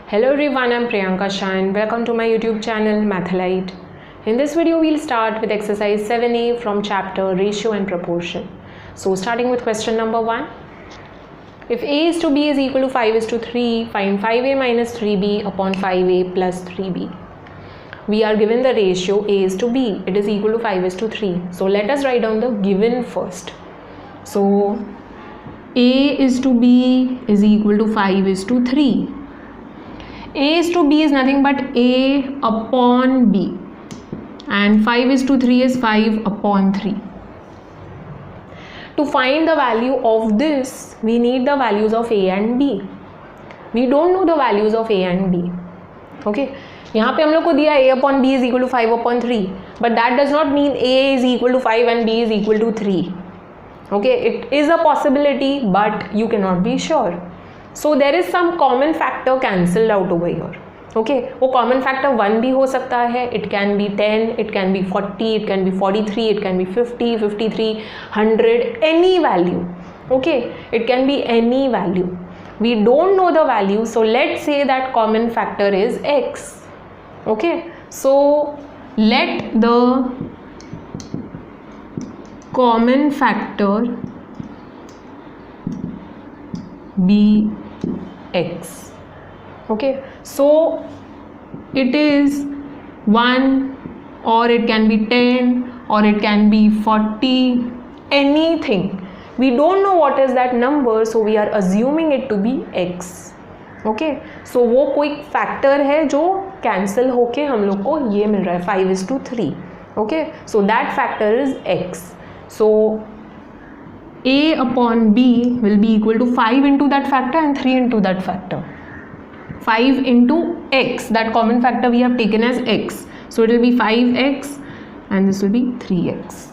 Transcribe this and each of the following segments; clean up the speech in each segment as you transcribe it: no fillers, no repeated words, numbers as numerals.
Hello everyone, I'm Priyanka Shah and welcome to my YouTube channel Mathalite. In this video, we'll start with exercise 7a from chapter Ratio and Proportion. So starting with question number 1. If a is to b is equal to 5 is to 3, find 5a minus 3b upon 5a plus 3b. We are given the ratio a is to b. It is equal to 5 is to 3. So let us write down the given first. So a is to b is equal to 5 is to 3. A is to b is nothing but a upon b, and 5 is to 3 is 5 upon 3. To find the value of this, we need the values of a and b. We don't know the values of a and b. Okay, यहाँ पे हम लोग को दिया a upon b is equal to 5 upon 3, but that does not mean a is equal to 5 and b is equal to 3. Okay, it is a possibility, but you cannot be sure. So there is some common factor cancelled out over here. Okay, वो common factor 1 भी हो सकता है, it can be 10, it can be 40, it can be 43, it can be 50, 53, 100, any value. Okay, it can be any value. We don't know the value, so let's say that common factor is x. Okay, so let the common factor be x. Okay, so it is 1 or it can be 10 or it can be 40, anything. We don't know what is that number, so we are assuming it to be x. Okay, so वो कोई factor है जो cancel होके हम लोग को ये मिल रहा है 5 is to 3. Okay, so that factor is x. So a upon b will be equal to 5 into that factor and 3 into that factor. 5 into x, that common factor we have taken as x. So it will be 5x and this will be 3x.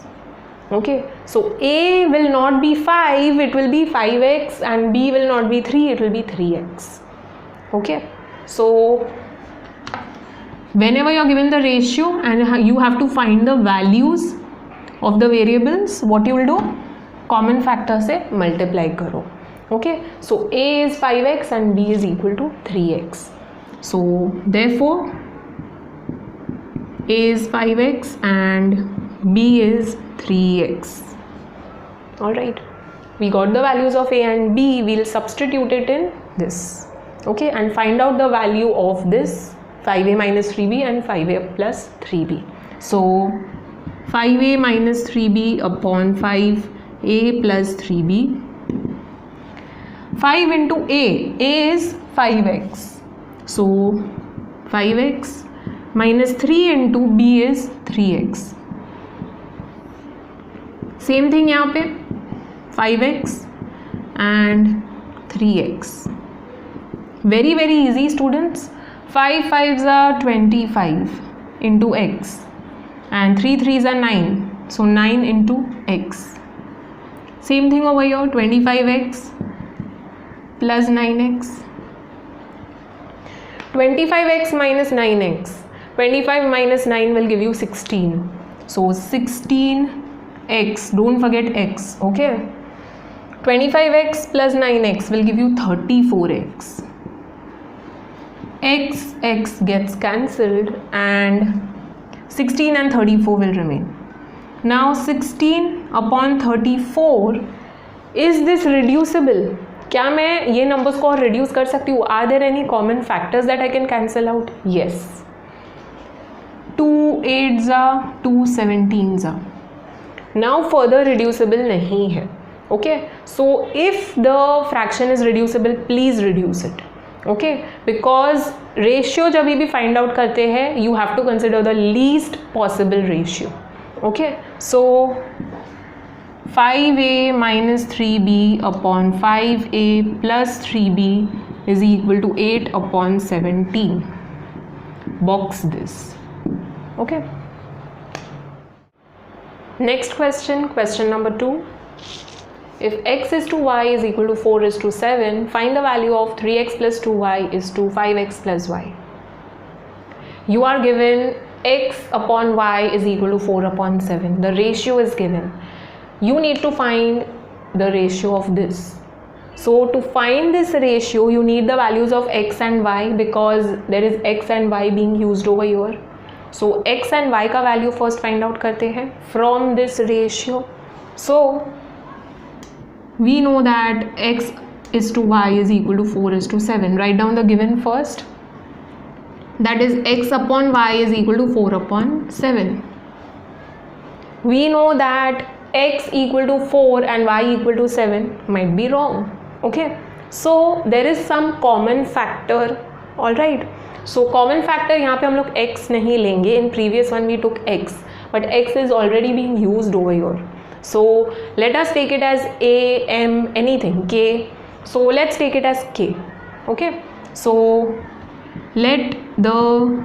Okay, so a will not be 5, it will be 5x, and b will not be 3, it will be 3x. Okay, so whenever you are given the ratio and you have to find the values of the variables, what you will do? Common factor से multiply करो. Okay, so a is 5x and b is equal to 3x. So therefore a is 5x and b is 3x. Alright, we got the values of a and b. We'll substitute it in this. Okay, and find out the value of this 5a minus 3b and 5a plus 3b. So 5a minus 3b upon 5a plus 3b. 5 into a is 5x. So 5x minus 3 into b is 3x. Same thing यहाँ पे 5x and 3x. Very easy students. 5 5s are 25 into x and 3 3s are 9. So 9 into x. Same thing over here, 25x plus 9x. 25x minus 9x. 25 minus 9 will give you 16. So 16x, don't forget x, okay? 25x plus 9x will give you 34x. X gets cancelled and 16 and 34 will remain. Now 16 upon 34, is this reducible? क्या मैं ये numbers को और reduce कर सकती हूँ? Are there any common factors that I can cancel out? Yes. 2 8s are 2 17s are. Now further reducible नहीं है. Okay, so if the fraction is reducible, please reduce it. Okay, because ratio जब भी find out करते हैं, you have to consider the least possible ratio. Okay, so 5a minus 3b upon 5a plus 3b is equal to 8 upon 17. Box this. Okay. Next question, question number 2. If x is to y is equal to 4 is to 7, find the value of 3x plus 2y is to 5x plus y. You are given x upon y is equal to 4 upon 7. The ratio is given. You need to find the ratio of this. So to find this ratio you need the values of x and y because there is x and y being used over here. So x and y का value first find out करते हैं from this ratio. So we know that x is to y is equal to 4 is to 7. Write down the given first. That is x upon y is equal to 4 upon 7. We know that x equal to 4 and y equal to 7 might be wrong. Okay, so there is some common factor. All right, so common factor यहाँ पे हम लोग x नहीं लेंगे. In previous one we took x, but x is already being used over here. So let us take it as a, m, anything, k. So let's take it as k. Okay, so let the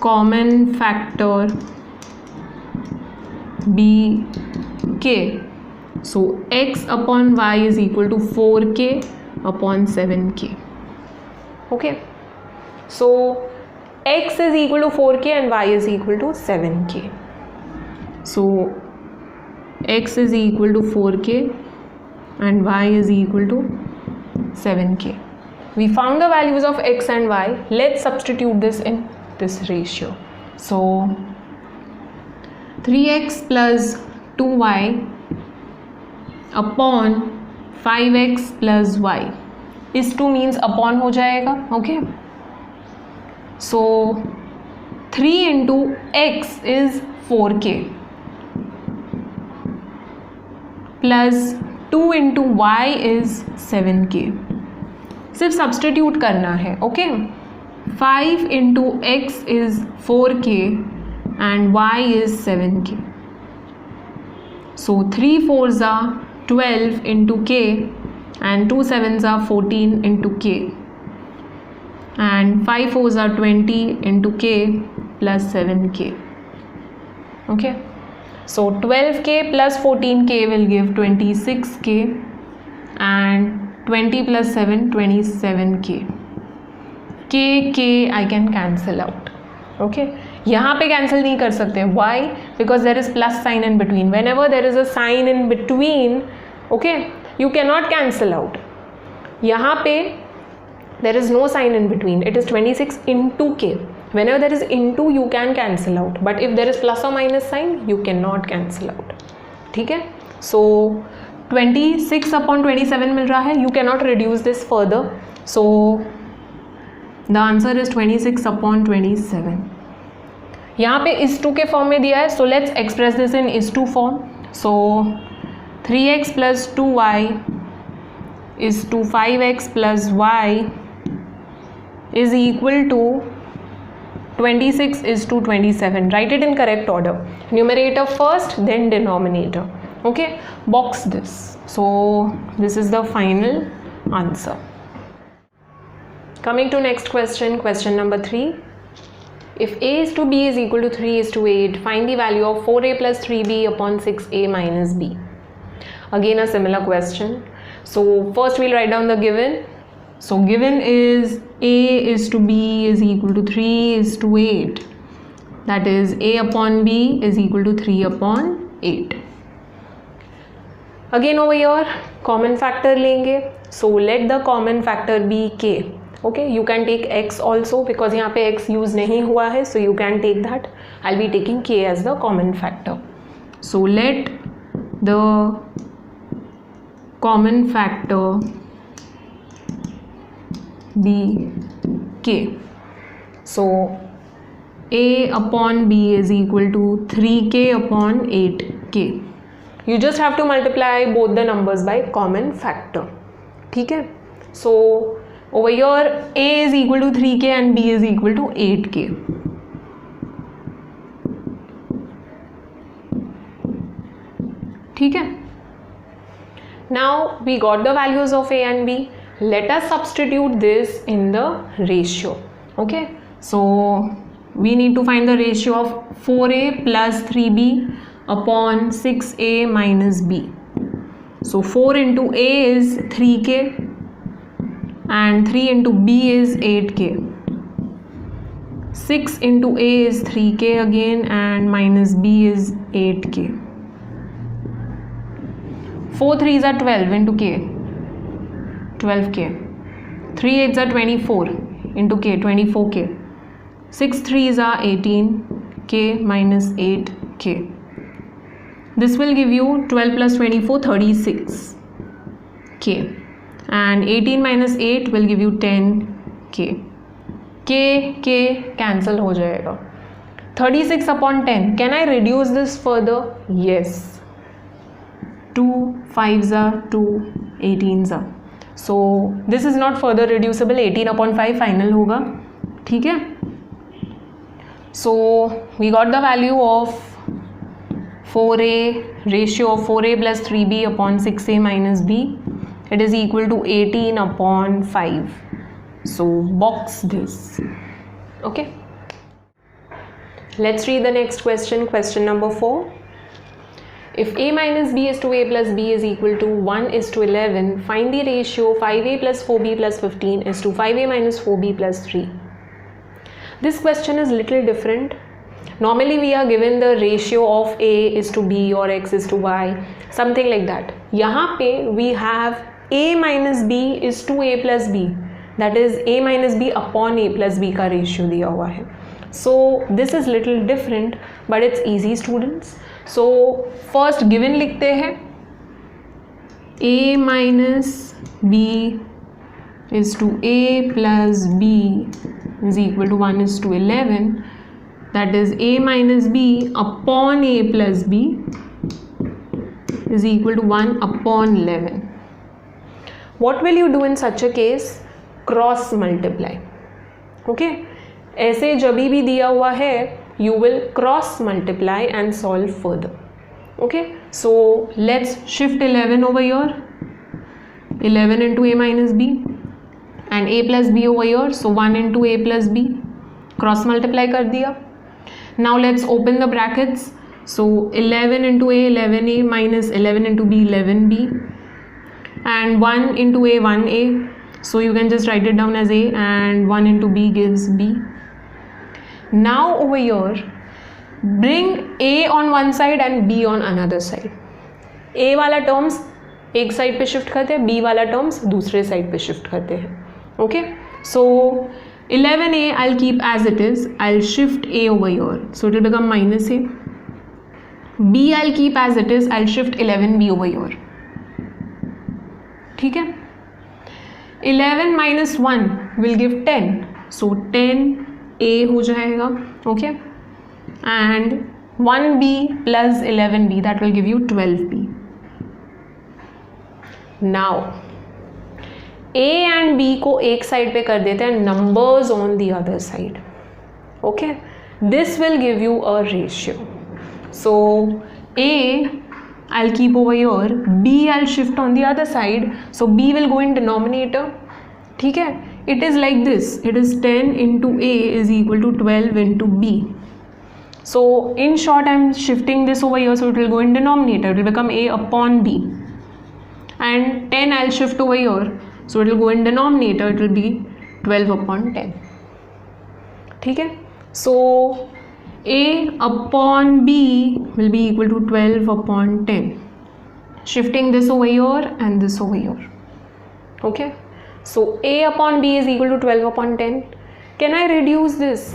common factor be k. So x upon y is equal to 4k upon 7k. Okay, so x is equal to 4k and y is equal to 7k. So x is equal to 4k and y is equal to 7k. We found the values of x and y. Let's substitute this in this ratio. So 3x plus 2y upon 5x plus y. इस 2 means upon हो जाएगा. Okay, so 3 into x is 4k plus 2 into y is 7k. सिर्फ substitute करना है. Okay, 5 into x is 4k and y is 7k. So 3 4s are 12 into k and 2 7s are 14 into k and 5 4s are 20 into k plus 7k. Okay, so 12k plus 14k will give 26k and 20 plus 7 27k. k I can cancel out. Okay, यहाँ पे cancel नहीं कर सकते. Why? Because there is plus sign in between. Whenever there is a sign in between, okay, you cannot cancel out. यहाँ पे there is no sign in between. It is 26 into k. Whenever there is into, you can cancel out. But if there is plus or minus sign, you cannot cancel out. ठीक है? So 26 upon 27 मिल रहा है. You cannot reduce this further. So the answer is 26 upon 27. यहाँ पे इस 2 के form में दिया है. So let's express this in is 2 form. So 3x plus 2y is to 5x plus y is equal to 26 is to 27. Write it in correct order. Numerator first, then denominator. Okay, box this. So this is the final answer. Coming to next question, question number 3. If a is to b is equal to 3 is to 8, find the value of 4a plus 3b upon 6a minus b. Again a similar question. So first we'll write down the given. So given is a is to b is equal to 3 is to 8. That is a upon b is equal to 3 upon 8. Again over here common factor लेंगे. So let the common factor be k. Okay, you can take x also because यहाँ पे x use नहीं हुआ है. So you can take that. I'll be taking k as the common factor. So let the common factor be k. So a upon b is equal to 3k upon 8k. You just have to multiply both the numbers by common factor. ठीक है? So over here a is equal to 3k and b is equal to 8k. ठीक है? Now we got the values of a and b. Let us substitute this in the ratio. Okay, so we need to find the ratio of 4a plus 3b upon 6a minus b. So 4 into a is 3k and 3 into b is 8k. 6 into a is 3k again and minus b is 8k. 4 3s are 12 into k. 12k, 3 8s are 24 into k, 24k, 6 3s are 18k minus 8k. This will give you 12 plus 24, 36k, and 18 minus 8 will give you 10k. k cancel हो जाएगा. 36 upon 10. Can I reduce this further? Yes. 2 5s are 2, 18s are. So this is not further reducible. 18 upon 5 final होगा. ठीक है. So we got the value of 4a, ratio of 4a plus 3b upon 6a minus b. It is equal to 18 upon 5. So box this. Okay. Let's read the next question. Question number 4. If a minus b is to a plus b is equal to 1 is to 11, find the ratio 5a plus 4b plus 15 is to 5a minus 4b plus 3. This question is little different. Normally we are given the ratio of a is to b or x is to y, something like that. यहाँ पे we have a minus b is to a plus b, that is a minus b upon a plus b का ratio दिया हुआ है. So this is little different but it's easy students. So first given लिखते हैं, a minus b is to a plus b is equal to 1 is to 11. That is a minus b upon a plus b is equal to 1 upon 11. What will you do in such a case? Cross multiply. Okay. ऐसे जब भी दिया हुआ है, you will cross multiply and solve further. Okay. So let's shift 11 over here. 11 into a minus b and a plus b over here. So 1 into a plus b. Cross multiply कर दिया. Now let's open the brackets. So 11 into a 11a minus 11 into b 11b, and 1 into a 1a. So you can just write it down as a, and 1 into b gives b. Now over here, bring a on one side and b on another side. a वाला terms एक side पे shift करते हैं, b वाला terms दूसरे side पे shift करते हैं. Okay, so 11a I'll keep as it is. I'll shift a over here, so it will become minus a. b I'll keep as it is. I'll shift 11b over here. ठीक है. 11 minus 1 will give 10, so 10a हो जाएगा. Okay, and 1b plus 11b, that will give you 12b. Now a and b को एक side पे कर देते हैं, numbers on the other side. Okay, this will give you a ratio. So a I'll keep over here, b I'll shift on the other side, so b will go in denominator. ठीक है. It is like this. It is 10 into a is equal to 12 into b. So in short, I'm shifting this over here, so it will go in denominator. It will become a upon b, and 10 I'll shift over here. So it will go in denominator, it will be 12 upon 10. ठीक है. So a upon b will be equal to 12 upon 10. Shifting this over here and this over here. Okay. So a upon b is equal to 12 upon 10. Can I reduce this?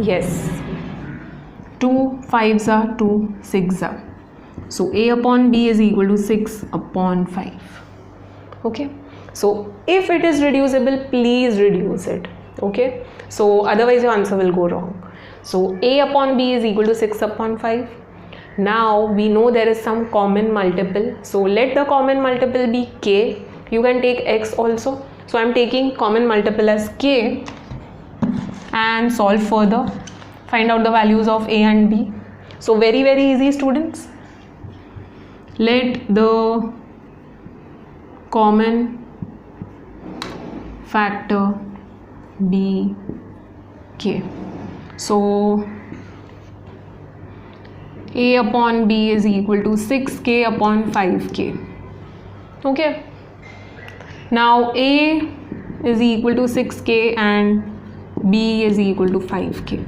Yes. 2 5s are 2, 6s are. So a upon b is equal to 6 upon 5. Okay. So if it is reducible, please reduce it. Okay. So otherwise your answer will go wrong. So a upon b is equal to 6 upon 5. Now we know there is some common multiple. So let the common multiple be k. You can take x also. So I am taking common multiple as k and solve further. Find out the values of a and b. So very easy students. Let the common factor be k. So a upon b is equal to 6k upon 5k. Okay. Now a is equal to 6k and b is equal to 5k.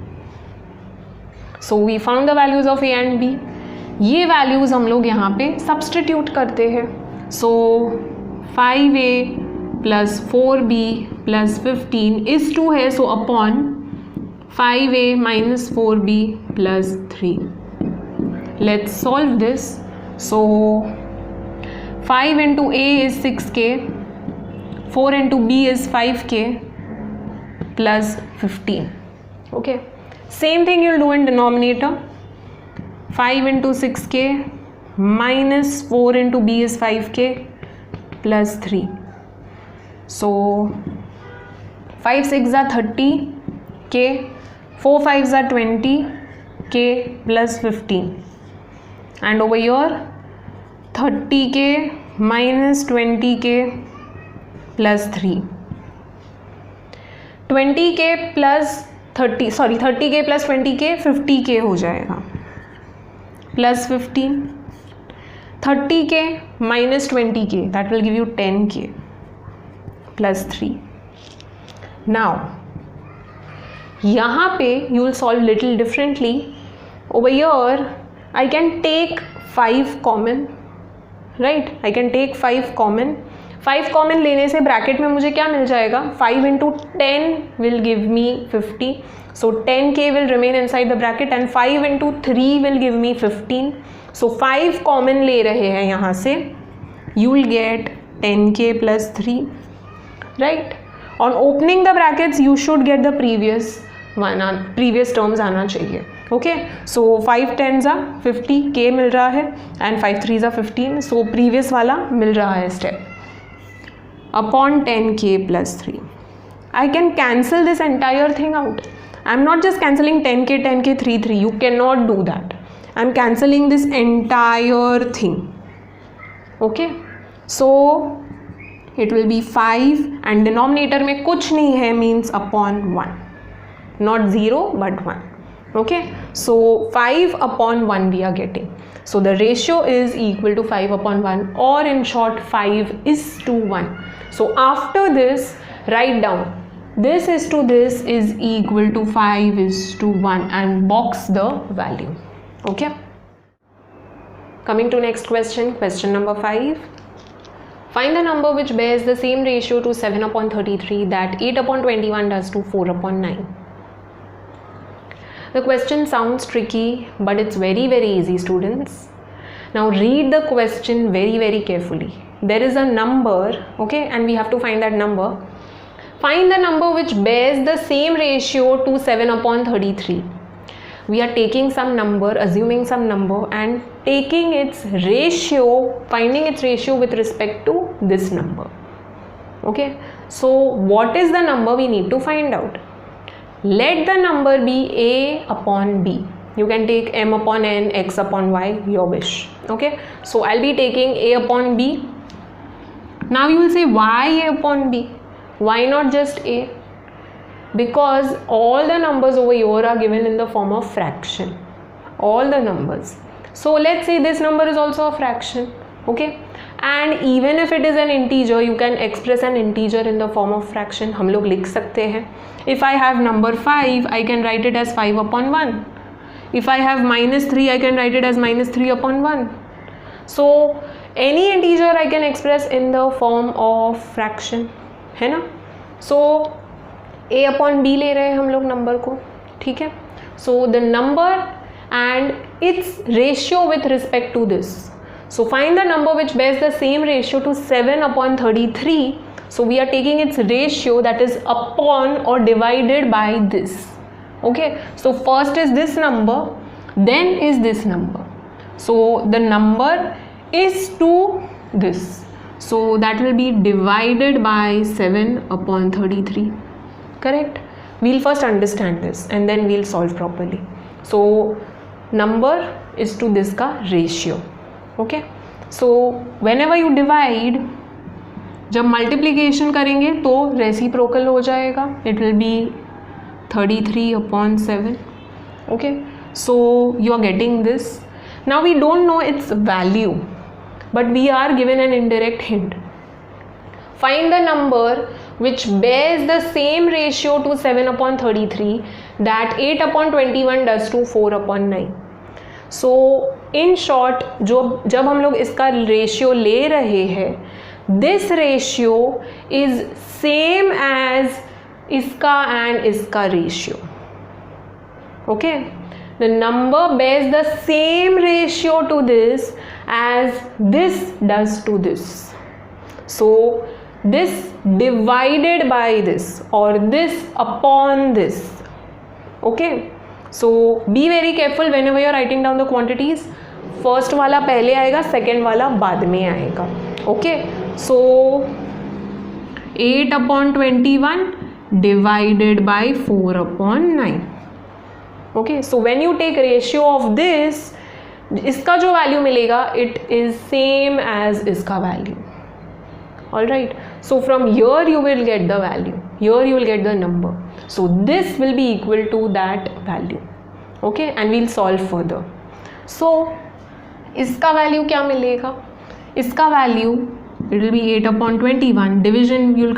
So we found the values of a and b. ये values हम लोग यहाँ पे substitute करते हैं. So 5a plus 4b plus 15 is to है, so upon 5a minus 4b प्लस 3. Let's solve this. So 5 into a is 6k, 4 into b is 5k plus 15. Okay, same thing you'll do in denominator. 5 into 6k minus 4 into b is 5k plus 3. So 5 6 are 30k, 4 5s are 20k plus 15, and over here 30k minus 20k plus 3. 20k plus 30k plus 20k 50k हो जाएगा plus 15. 30k minus 20k, that will give you 10k plus 3. Now यहाँ पे you will solve little differently. Over here I can take 5 common, right? I can take 5 common. 5 common लेने से bracket में मुझे क्या मिल जाएगा? 5 into 10 will give me 50. So 10k will remain inside the bracket and 5 into 3 will give me 15. So 5 common ले रहे हैं यहाँ से, you will get 10k plus 3, right? On opening the brackets you should get the previous terms आना चाहिए. Okay, so 5 10s are 50, k मिल रहा है and 5 3s are 15, so previous वाला मिल रहा है step upon 10k plus 3. I can cancel this entire thing out. I'm not just cancelling 10k 10k 3 3, you cannot do that. I'm cancelling this entire thing. Okay, so it will be 5 and denominator में कुछ नहीं है means upon 1, not 0 but 1. Okay, so 5 upon 1 we are getting. So the ratio is equal to 5 upon 1, or in short 5 is to 1. So after this, write down this is to this is equal to 5 is to 1 and box the value. Okay, coming to next question, question number 5. Find the number which bears the same ratio to 7 upon 33 that 8 upon 21 does to 4 upon 9. The question sounds tricky, but it's very very easy, students. Now read the question very carefully. There is a number, okay, and we have to find that number. Find the number which bears the same ratio to 7 upon 33. We are taking some number, assuming some number and taking its ratio, finding its ratio with respect to this number. Okay, so what is the number we need to find out? Let the number be a upon b. You can take m upon n, x upon y, your wish. Okay, so I'll be taking a upon b. Now you will say, why a upon b? Why not just a? Because all the numbers over here are given in the form of fraction. All the numbers. So let's say this number is also a fraction. Okay, and even if it is an integer, you can express an integer in the form of fraction. हम लोग लिख सकते हैं. If I have number 5, I can write it as 5 upon 1. If I have minus 3, I can write it as minus 3 upon 1. So any integer I can express in the form of fraction, है ना? So a upon b ले रहे हैं हम लोग number को, ठीक है? So the number and its ratio with respect to this. So find the number which bears the same ratio to 7 upon 33. So we are taking its ratio, that is upon or divided by this. Okay, so first is this number, then is this number. So the number is to this. So that will be divided by 7 upon 33. Correct? We'll first understand this and then we'll solve properly. So number is to this का ratio. Okay, so whenever you divide, जब multiplication करेंगे तो reciprocal हो जाएगा. It will be 33 upon 7. Okay, so you are getting this. Now we don't know its value, but we are given an indirect hint. Find the number which bears the same ratio to 7 upon 33 that 8 upon 21 does to 4 upon 9. So in short, जब हम लोग इसका ratio ले रहे हैं this ratio is same as इसका and इसका ratio. Okay, the number bears the same ratio to this as this does to this. So this divided by this or this upon this. Okay, so be very careful whenever you are writing down the quantities. First वाला पहले आएगा, second वाला बाद में आएगा. Okay, so 8/21 divided by 4/9. Okay, so when you take ratio of this, इसका जो value मिलेगा it is same as इसका value. All right, so from here you will get the value, here you will get the number. So this will be equal to that value. Okay, and we'll solve further. So इसका value क्या मिलेगा? इसका value it will be 8/21. Division you will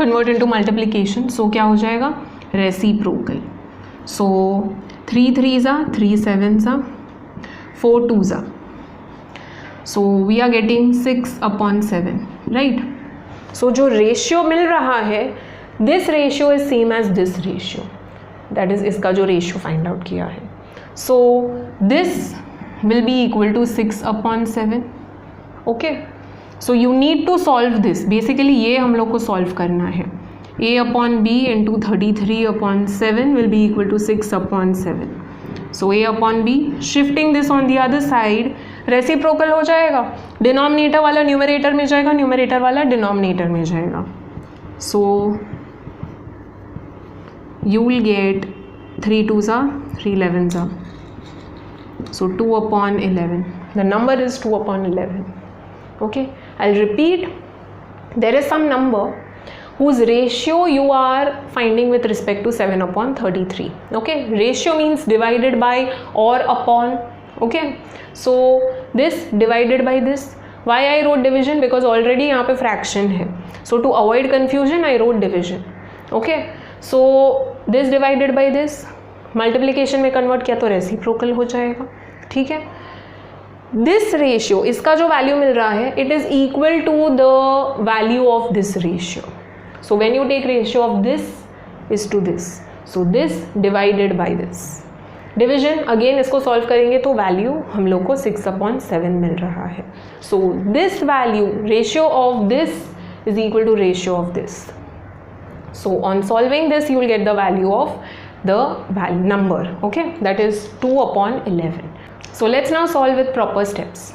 convert into multiplication. So क्या हो जाएगा? Reciprocal. So 3 3s are 3 7s are 4 2s are. So we are getting 6/7, right? So जो ratio मिल रहा है, this ratio is same as this ratio. That is इसका जो ratio find out किया है. So this will be equal to 6/7. Okay. So you need to solve this. Basically ये हम लोग को सॉल्व करना है. A/B into 33/7 will be equal to 6/7. So A/B, shifting this on the other side, reciprocal हो जाएगा. डिनोमिनेटर वाला numerator में जाएगा, न्यूमरेटर वाला डिनोमिनेटर में जाएगा. So you will get 3 2s are 3 11s are. So 2/11. The number is 2/11. Okay, I'll repeat. There is some number whose ratio you are finding with respect to 7/33. Okay, ratio means divided by or upon. Okay, so this divided by this. Why I wrote division? Because already यहाँ पे fraction है. So to avoid confusion I wrote division. Okay, so this divided by this, multiplication में convert किया तो reciprocal हो जाएगा. ठीक है. This ratio, इसका जो value मिल रहा है, it is equal to the value of this ratio. So when you take ratio of this is to this, so this divided by this. Division again इसको solve करेंगे तो value हम लोग को 6/7 मिल रहा है. So this value, ratio of this is equal to ratio of this. So on solving this you will get the value of the number. Okay, that is 2/11. So let's now solve with proper steps.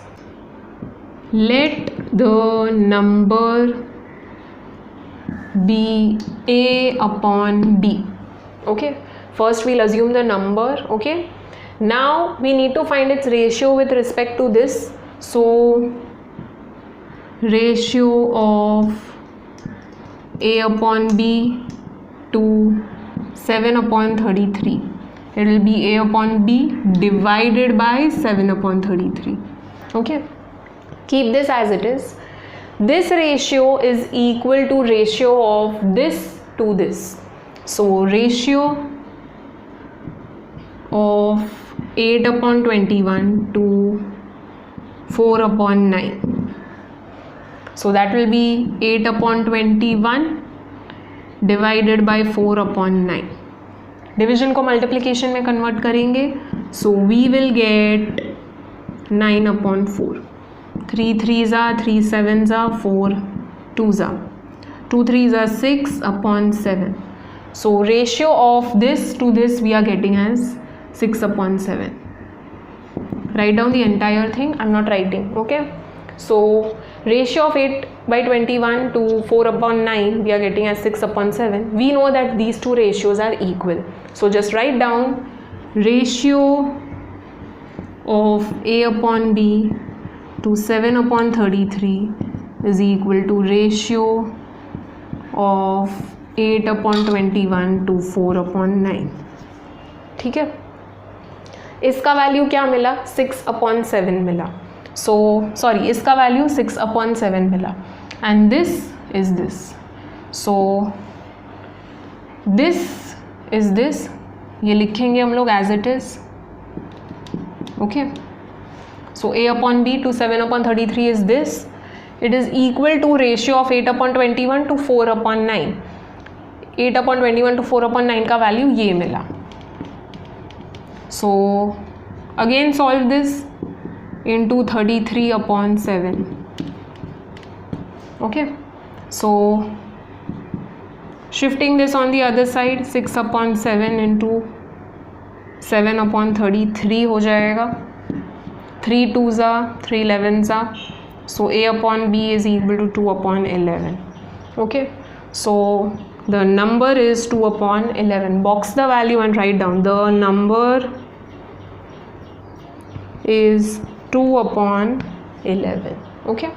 Let the number be A/B. Okay, first we'll assume the number. Okay, now we need to find its ratio with respect to this. So ratio of A/B to 7/33, it will be A/B divided by 7/33. Okay, keep this as it is. This ratio is equal to ratio of this to this. So ratio of 8/21 to 4/9. So that will be 8/21 divided by 4/9. Division को multiplication में convert करेंगे. So we will get 9/4. 3 3s are 3 7s are 4 2s are 2 3s are 6/7. So ratio of this to this we are getting as 6/7. Write down the entire thing. I'm not writing. Okay, so ratio of 8/21 to 4/9 we are getting as 6/7. We know that these two ratios are equal, so just write down ratio of A/B to 7/33 is equal to ratio of 8/21 to 4/9. ठीक है, इसका value क्या मिला? 6/7 मिला. So sorry, इसका value 6/7 मिला. And this is this. So this is this. ये लिखेंगे हम लोग as it is. Okay. So A/B to 7/33 is this. It is equal to ratio of 8/21 to 4/9. 8/21 to 4/9 का वैल्यू ये मिला. So again solve this into 33/7. Okay, so shifting this on the other side, 6/7 into 7/33 हो जाएगा. 3 2s are 3 11s are. So A/B is equal to 2/11. Okay, so the number is 2/11. Box the value and write down. The number is 2/11. Okay.